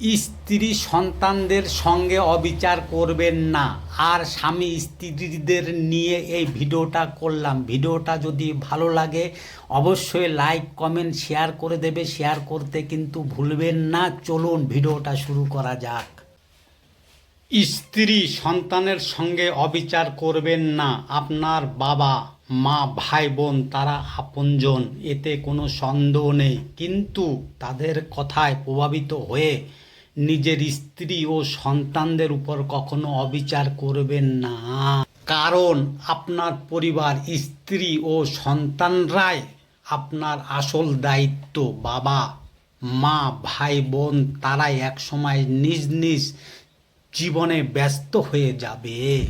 স্ত্রী সন্তানদের সঙ্গে অবিচার করবেন না। আর স্বামী স্ত্রীদের নিয়ে এই ভিডিওটা করলাম। ভিডিওটা যদি ভালো লাগে অবশ্যই লাইক কমেন্ট শেয়ার করে দেবে। শেয়ার করতে কিন্তু ভুলবেন না। চলুন ভিডিওটা শুরু করা যাক। স্ত্রী সন্তানের সঙ্গে অবিচার করবেন না। আপনার বাবা মা ভাই বোন তারা আপনজন, এতে কোনো সন্দেহ নেই। কিন্তু তাদের কথায় প্রভাবিত হয়ে নিজের স্ত্রী ও সন্তানদের উপর কখনো অবিচার করবেন না। কারণ আপনার পরিবার, স্ত্রী ও সন্তানরাই আপনার আসল দায়িত্ব। বাবা মা ভাই বোন তারাই একসময় নিজ নিজ জীবনে ব্যস্ত হয়ে যাবে,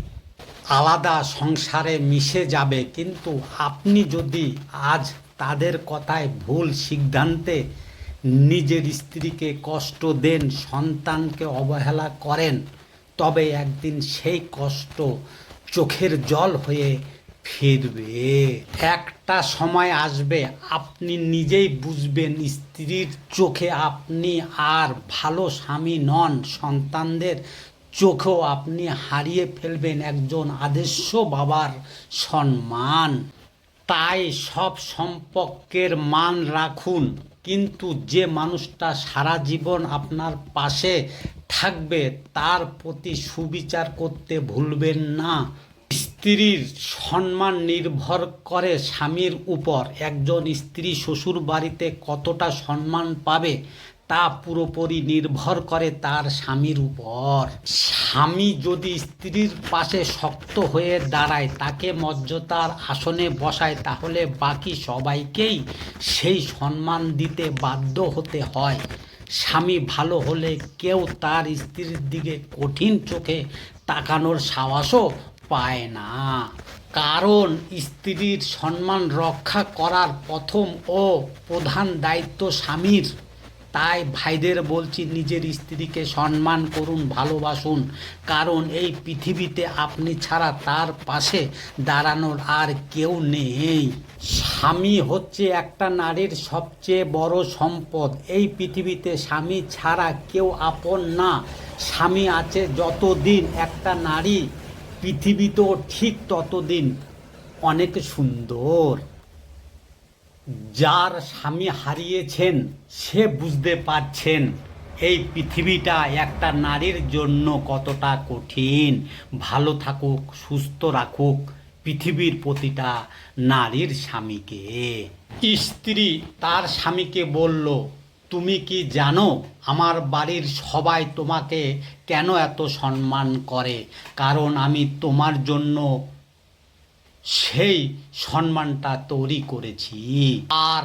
আলাদা সংসারে মিশে যাবে। কিন্তু আপনি যদি আজ তাদের কথায় ভুল সিদ্ধান্তে নিজের স্ত্রীকে কষ্ট দেন, সন্তানকে অবহেলা করেন, তবে একদিন সেই কষ্ট চোখের জল হয়ে ফিরবে। একটা সময় আসবে আপনি নিজেই বুঝবেন স্ত্রীর চোখে আপনি আর ভালো স্বামী নন। সন্তানদের চোখেও আপনি হারিয়ে ফেলবেন একজন আদর্শ বাবার সম্মান। তাই সব সম্পর্কের মান রাখুন, কিন্তু যে মানুষটা সারা জীবন আপনার পাশে থাকবে তার প্রতি সুবিচার করতে ভুলবেন না। স্ত্রীর সম্মান নির্ভর করে স্বামীর উপর। একজন স্ত্রী শ্বশুর বাড়িতে কতটা সম্মান পাবে তা পুরোপুরি নির্ভর করে তার স্বামীর উপর। স্বামী যদি স্ত্রীর পাশে শক্ত হয়ে দাঁড়ায়, তাকে মর্যাদার আসনে বসায়, তাহলে বাকি সবাইকেই সেই সম্মান দিতে বাধ্য হতে হয়। স্বামী ভালো হলে কেউ তার স্ত্রীর দিকে কঠিন চোখে তাকানোর সাহসও পায় না। কারণ স্ত্রীর সম্মান রক্ষা করার প্রথম ও প্রধান দায়িত্ব স্বামীর। তাই ভাইদের বলছি, নিজের স্ত্রীকে সম্মান করুন, ভালোবাসুন। কারণ এই পৃথিবীতে আপনি ছাড়া তার পাশে দাঁড়ানোর আর কেউ নেই। স্বামী হচ্ছে একটা নারীর সবচেয়ে বড় সম্পদ। এই পৃথিবীতে স্বামী ছাড়া কেউ আপন না। স্বামী আছে যতদিন একটা নারী পৃথিবীতেও ঠিক ততদিন অনেক সুন্দর। যার স্বামী হারিয়েছেন সে বুঝতে পারছেন এই পৃথিবীটা একটা নারীর জন্য কতটা কঠিন। ভালো থাকুক, সুস্থ রাখুক পৃথিবীর প্রতিটা নারীর স্বামীকে। স্ত্রী তার স্বামীকে বলল, তুমি কি জানো আমার বাড়ির সবাই তোমাকে কেন এত সম্মান করে? কারণ আমি তোমার জন্য সেই সম্মানটা তৈরি করেছি। আর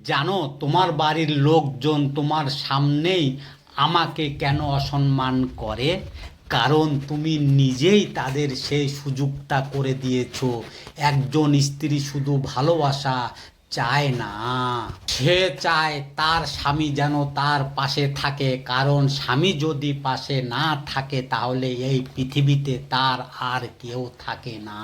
জানো তোমার বাড়ির লোকজন তোমার সামনেই আমাকে কেন অসম্মান করে? কারণ তুমি নিজেই তাদের সেই সুযোগটা করে দিয়েছো। একজন স্ত্রী শুধু ভালোবাসা চায় না, সে চায় তার স্বামী যেন তার পাশে থাকে। কারণ স্বামী যদি পাশে না থাকে তাহলে এই পৃথিবীতে তার আর কেউ থাকে না।